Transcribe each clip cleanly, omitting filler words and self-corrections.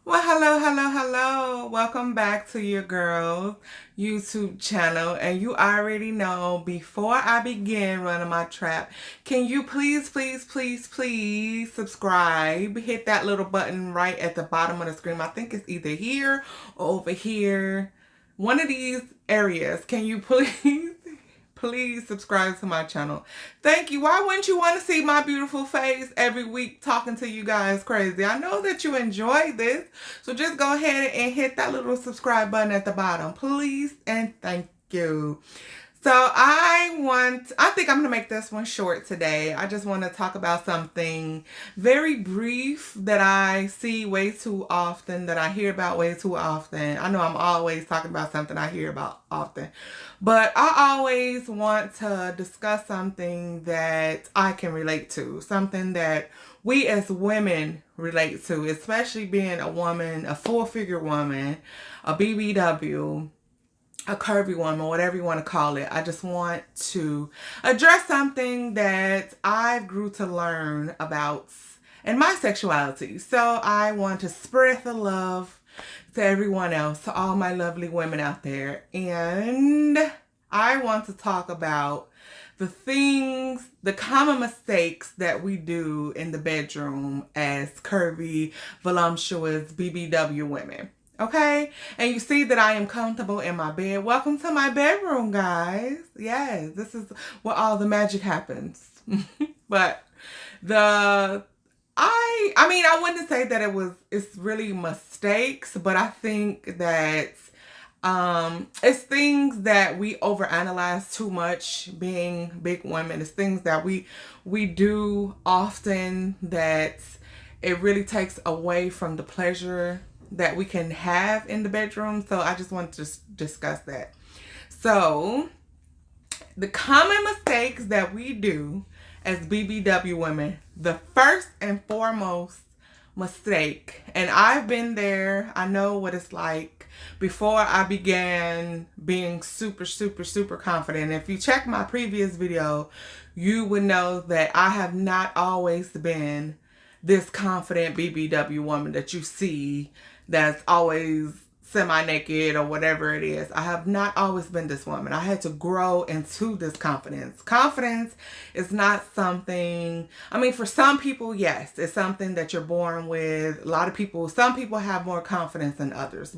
Well, hello. Welcome back to your girl's YouTube channel. And you already know, before I begin running my trap, can you please subscribe? Hit that little button right at the bottom of the screen. I think it's either here or over here. One of these areas. Can you please subscribe to my channel? Thank you. Why wouldn't you want to see my beautiful face every week talking to you guys crazy? I know that you enjoy this, so just go ahead and hit that little subscribe button at the bottom, please, and thank you. So I think I'm going to make this one short today. I just want to talk about something very brief that I see way too often, that I hear about way too often. I know I'm always talking about something I hear about often, but I always want to discuss something that I can relate to, something that we as women relate to, especially being a woman, a full-figure woman, a BBW, a curvy woman, whatever you want to call it. I just want to address something that I've grew to learn about in my sexuality. So I want to spread the love to everyone else, to all my lovely women out there. And I want to talk about the things, the common mistakes that we do in the bedroom as curvy, voluptuous BBW women. Okay? And you see that I am comfortable in my bed. Welcome to my bedroom, guys. Yes, this is where all the magic happens. But I wouldn't say that it's really mistakes, but I think that it's things that we overanalyze too much being big women. It's things that we do often that it really takes away from the pleasure that we can have in the bedroom. So I just want to discuss that. So the common mistakes that we do as BBW women, the first and foremost mistake, and I've been there, I know what it's like before I began being super confident. If you check my previous video, you would know that I have not always been this confident BBW woman that you see that's always semi-naked or whatever it is. I have not always been this woman. I had to grow into this confidence. Confidence is not something, I mean, for some people, yes, it's something that you're born with. Some people have more confidence than others,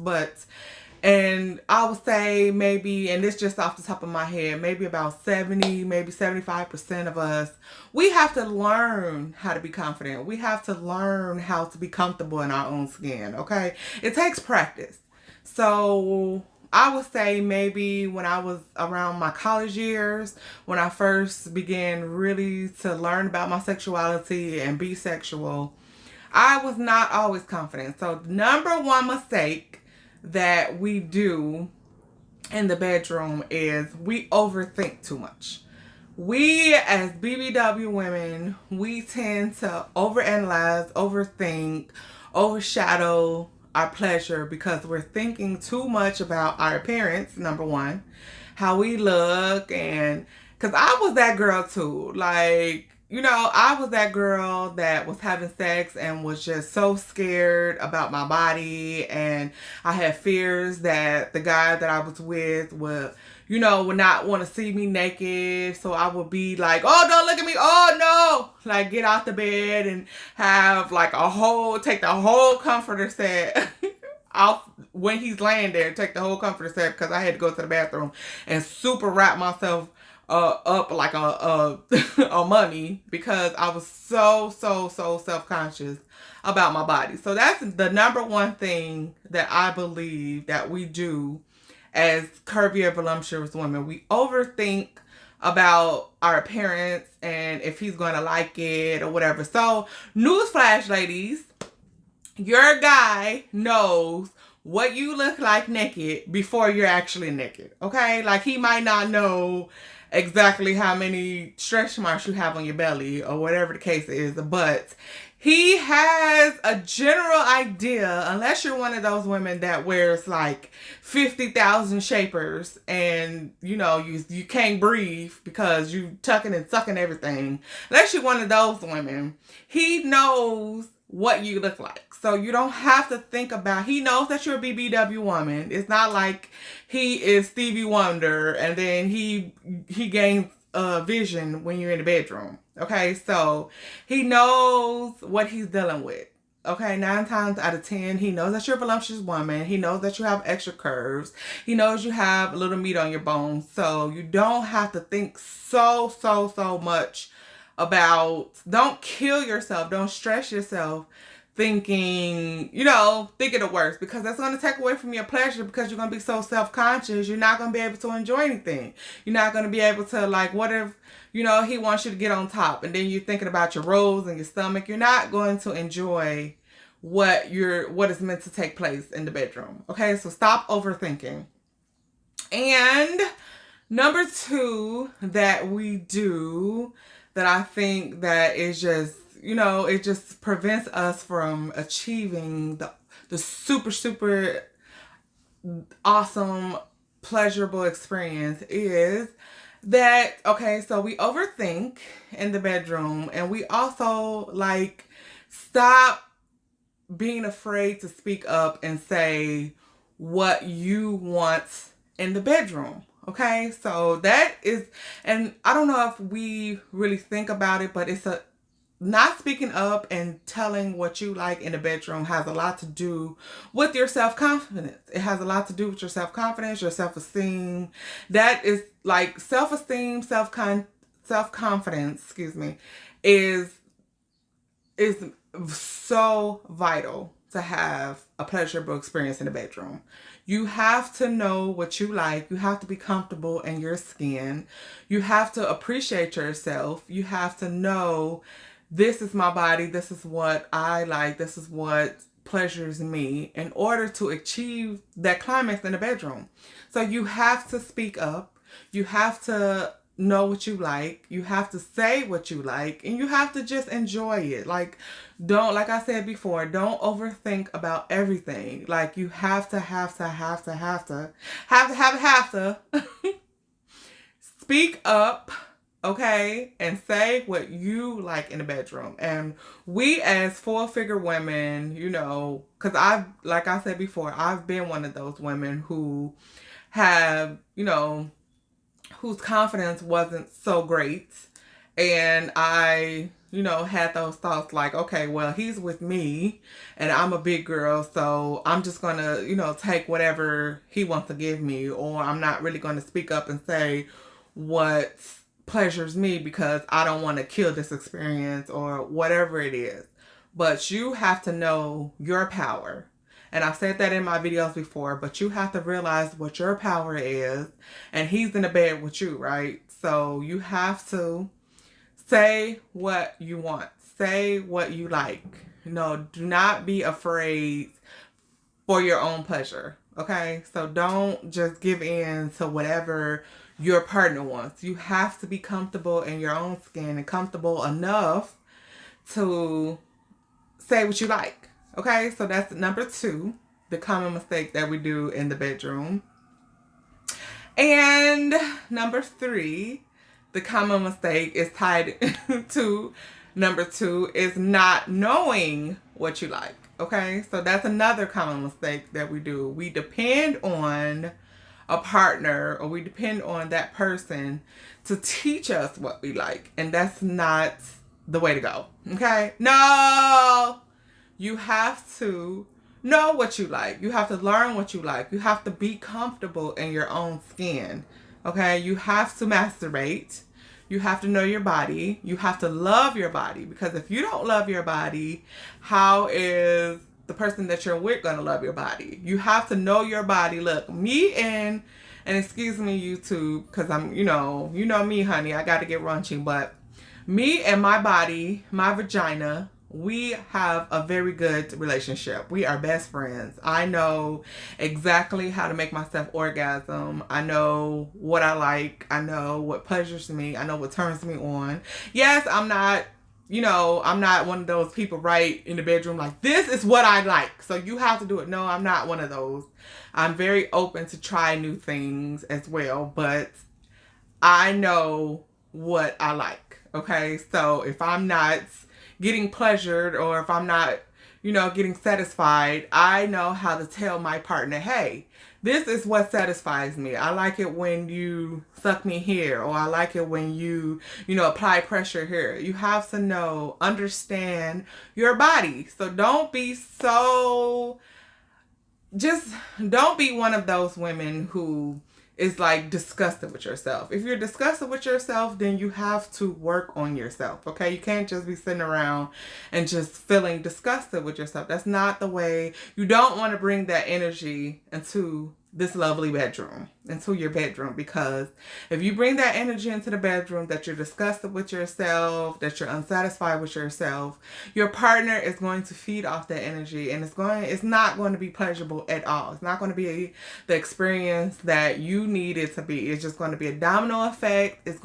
and I would say maybe, and this just off the top of my head, maybe about 70, maybe 75% of us, we have to learn how to be confident. We have to learn how to be comfortable in our own skin, okay? It takes practice. So I would say maybe when I was around my college years, when I first began really to learn about my sexuality and be sexual, I was not always confident. So number one mistake that we do in the bedroom is we overthink too much. We as BBW women, we tend to overanalyze, overthink, overshadow our pleasure because we're thinking too much about our appearance, number one, how we look, and because I was that girl too. Like, I was that girl that was having sex and was just so scared about my body, and I had fears that the guy that I was with would not want to see me naked. So I would be like, oh, don't look at me. Oh, no. Like, get out the bed and have like take the whole comforter set off when he's laying there. Take the whole comforter set because I had to go to the bathroom and super wrap myself up like a mummy because I was so self-conscious about my body. So that's the number one thing that I believe that we do as curvy or voluptuous women. We overthink about our appearance and if he's going to like it or whatever. So newsflash, ladies, your guy knows what you look like naked before you're actually naked, okay? Like, he might not know exactly how many stretch marks you have on your belly or whatever the case is, but he has a general idea, unless you're one of those women that wears like 50,000 shapers and you can't breathe because you tucking and sucking everything. Unless you're one of those women, he knows what you look like. So you don't have to think about, he knows that you're a BBW woman. It's not like he is Stevie Wonder and then he gains vision when you're in the bedroom. Okay, so he knows what he's dealing with. Okay, 9 times out of 10, he knows that you're a voluptuous woman. He knows that you have extra curves. He knows you have a little meat on your bones. So you don't have to think so much about, don't kill yourself, don't stress yourself thinking, thinking the worst, because that's going to take away from your pleasure, because you're going to be so self-conscious. You're not going to be able to enjoy anything. You're not going to be able to, like, what if, he wants you to get on top and then you're thinking about your rolls and your stomach. You're not going to enjoy what is meant to take place in the bedroom. Okay, so stop overthinking. And number 2 that we do, that I think that is just, it just prevents us from achieving the super awesome, pleasurable experience, is that, okay, so we overthink in the bedroom, and we also, like, stop being afraid to speak up and say what you want in the bedroom. Okay, so that is, and I don't know if we really think about it, but it's not speaking up and telling what you like in the bedroom has a lot to do with your self-confidence. It has a lot to do with your self-confidence, your self-esteem. That is, like, self-esteem, self-confidence, is so vital to have a pleasurable experience in the bedroom. You have to know what you like. You have to be comfortable in your skin. You have to appreciate yourself. You have to know, this is my body. This is what I like. This is what pleasures me, in order to achieve that climax in the bedroom. So you have to speak up. You have to know what you like. You have to say what you like, and you have to just enjoy it. Like, like I said before, don't overthink about everything. Like, you have to speak up, okay, and say what you like in the bedroom. And we, as 4-figure women, because like I said before, I've been one of those women who have, whose confidence wasn't so great. And I, had those thoughts like, okay, well, he's with me and I'm a big girl, so I'm just going to, take whatever he wants to give me, or I'm not really going to speak up and say what pleasures me because I don't want to kill this experience or whatever it is. But you have to know your power. And I've said that in my videos before, but you have to realize what your power is. And he's in the bed with you, right? So you have to say what you want. Say what you like. Do not be afraid for your own pleasure. Okay? So don't just give in to whatever your partner wants. You have to be comfortable in your own skin and comfortable enough to say what you like. Okay, so that's number 2, the common mistake that we do in the bedroom. And number 3, the common mistake is tied to number 2, is not knowing what you like. Okay, so that's another common mistake that we do. We depend on a partner, or we depend on that person to teach us what we like. And that's not the way to go. Okay? No! You have to know what you like. You have to learn what you like. You have to be comfortable in your own skin. Okay? You have to masturbate. You have to know your body. You have to love your body. Because if you don't love your body, how is the person that you're with going to love your body? You have to know your body. Look, me and excuse me, YouTube, because I'm, you know me, honey, I got to get raunchy, but me and my body, my vagina, we have a very good relationship. We are best friends. I know exactly how to make myself orgasm. I know what I like. I know what pleasures me. I know what turns me on. Yes, I'm not one of those people right in the bedroom like, this is what I like, so you have to do it. No, I'm not one of those. I'm very open to try new things as well, but I know what I like. Okay, so if I'm not getting pleasured, or if I'm not, getting satisfied, I know how to tell my partner, hey, this is what satisfies me. I like it when you suck me here, or I like it when you, apply pressure here. You have to understand your body. So just don't be one of those women who is like disgusted with yourself. If you're disgusted with yourself, then you have to work on yourself, okay? You can't just be sitting around and just feeling disgusted with yourself. That's not the way. You don't want to bring that energy into this lovely bedroom, into your bedroom, because if you bring that energy into the bedroom, that you're disgusted with yourself, that you're unsatisfied with yourself, your partner is going to feed off that energy, and it's not going to be pleasurable at all. It's not going to be the experience that you need it to be. It's just going to be a domino effect. It's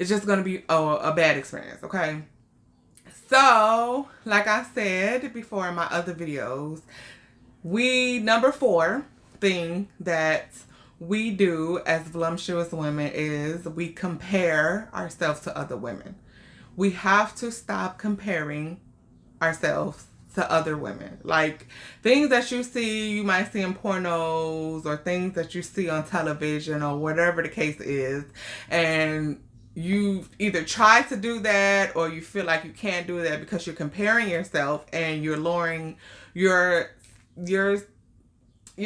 just going to be a bad experience, okay? So, like I said before in my other videos, number 4 thing that we do as voluptuous women is we compare ourselves to other women. We have to stop comparing ourselves to other women. Like things that you might see in pornos, or things that you see on television, or whatever the case is, and you either try to do that or you feel like you can't do that because you're comparing yourself and you're lowering your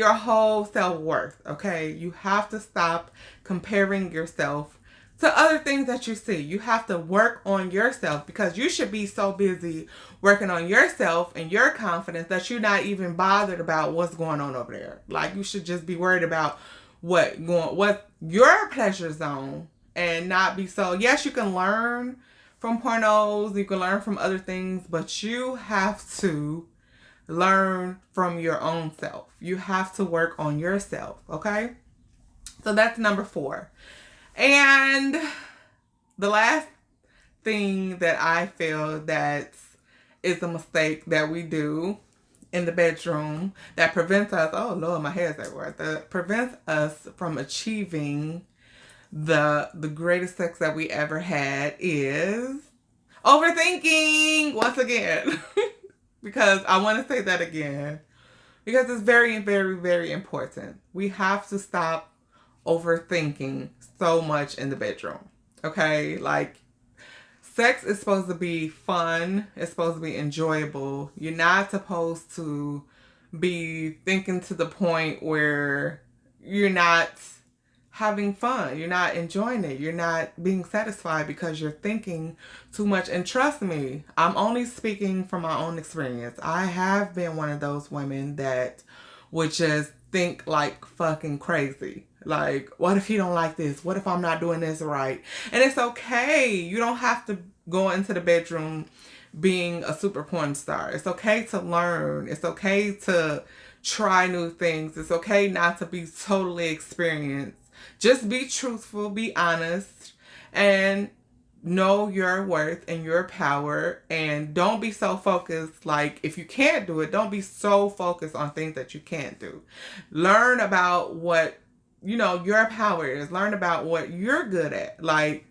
whole self-worth, okay? You have to stop comparing yourself to other things that you see. You have to work on yourself, because you should be so busy working on yourself and your confidence that you're not even bothered about what's going on over there. Like, you should just be worried about what your pleasure zone, and not be so. Yes, you can learn from pornos, you can learn from other things, but you have to learn from your own self. You have to work on yourself, okay? So that's number 4. And the last thing that I feel that is a mistake that we do in the bedroom that prevents us, oh Lord, my hair's everywhere, that prevents us from achieving the greatest sex that we ever had is overthinking once again. Because I want to say that again, because it's very, very, very important. We have to stop overthinking so much in the bedroom, okay? Like, sex is supposed to be fun. It's supposed to be enjoyable. You're not supposed to be thinking to the point where you're not having fun. You're not enjoying it. You're not being satisfied because you're thinking too much. And trust me, I'm only speaking from my own experience. I have been one of those women that would just think like fucking crazy. Like, what if he don't like this? What if I'm not doing this right? And it's okay. You don't have to go into the bedroom being a super porn star. It's okay to learn. It's okay to try new things. It's okay not to be totally experienced. Just be truthful, be honest, and know your worth and your power. And don't be so focused, like, if you can't do it, don't be so focused on things that you can't do. Learn about what, your power is. Learn about what you're good at. Like,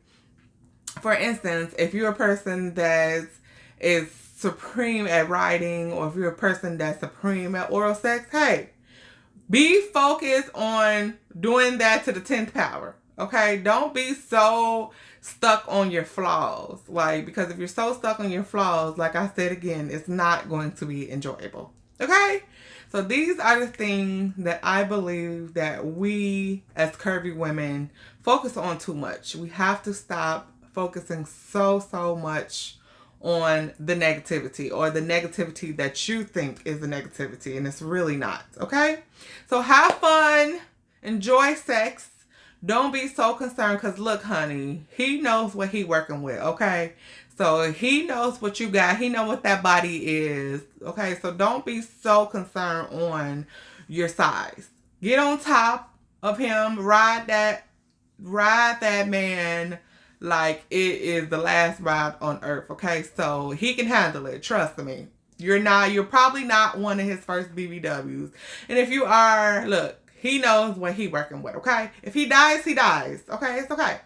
for instance, if you're a person that is supreme at writing, or if you're a person that's supreme at oral sex, hey, be focused on doing that to the 10th power, okay? Don't be so stuck on your flaws. Like, because if you're so stuck on your flaws, like I said again, it's not going to be enjoyable, okay? So these are the things that I believe that we as curvy women focus on too much. We have to stop focusing so much on the negativity, or the negativity that you think is the negativity, and it's really not, okay? So have fun, enjoy sex. Don't be so concerned, because look, honey, he knows what he working with, okay? So he knows what you got. He knows what that body is, okay? So don't be so concerned on your size. Get on top of him, ride that man like it is the last ride on earth, okay? So he can handle it, trust me. You're probably not one of his first BBWs. And if you are, look, he knows what he working with, okay? If he dies, he dies, okay? It's okay.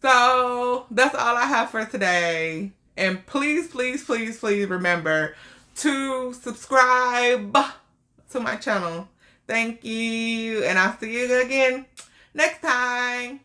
So that's all I have for today. And please, please, please, please remember to subscribe to my channel. Thank you. And I'll see you again next time.